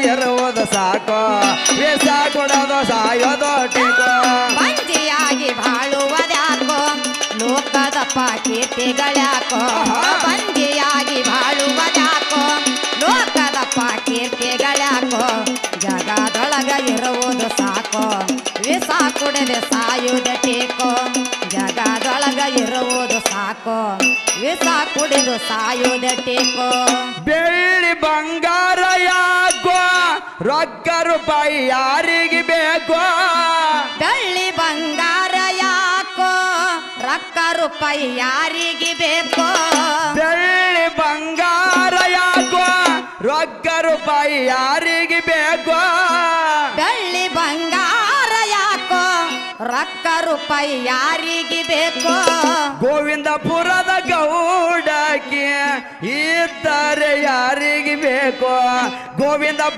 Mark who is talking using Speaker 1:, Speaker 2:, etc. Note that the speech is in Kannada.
Speaker 1: ಇರುವುದು ಸಾಕು ವಿಷ ಕೊಡೋದು ಸಾಯೋದು ಟೀಕೋ
Speaker 2: ಬಂಜಿಯಾಗಿ ಬಾಳುವುದ್ಯಾಕೋ ಲೋಕದ ಕೀರ್ತಿಗಳ್ಯಾಕೋ ಬಂಜಿಯಾಗಿ ಬಾಳುವುದ್ಯಾಕೋ ಲೋಕದ ಕೀರ್ತಿಗಳ್ಯಾಕೋ ಜಗದೊಳಗ ಇರುವುದು ಸಾಕು ವಿಷ ಕುಡಿದೆ ಸಾಯುವುದ ಟೀಕೋ ಜಗದೊಳಗ ಇರುವುದು ಸಾಕು ವಿಷ ಕುಡಿದು ಸಾಯುವುದ ಟೀಕೋ
Speaker 1: ಬೆಳ್ಳಿ ಬಂಗಾರ ಯಾಕೋ ರೊಕ್ಕ ರೂಪಾಯಿ ಯಾರಿಗೆ ಬೇಕು
Speaker 2: ಬೆಳ್ಳಿ ಬಂಗಾರ ಯಾಕೋ ರೊಕ್ಕ ರೂಪಾಯಿ ಯಾರಿಗೆ ಬೇಕು
Speaker 1: ಬೆಳ್ಳಿ ಬಂಗಾರ ಯಾಕೋ ರೊಕ್ಕ ರೂಪಾಯಿ ಯಾರಿಗೆ ಬೇಕು
Speaker 2: ಬೆಳ್ಳಿ ಬಂಗಾರ ಯಾಕೋ ರೊಕ್ಕ ರೂಪಾಯಿ ಯಾರಿಗೆ ಬೇಕು
Speaker 1: ಗೋವಿಂದಪುರದ ಗೌಡಕ್ಕೆ ಇದ್ದರೆ ಯಾರಿಗೆ ಬೇಕು ಗೋವಿಂದಪುರ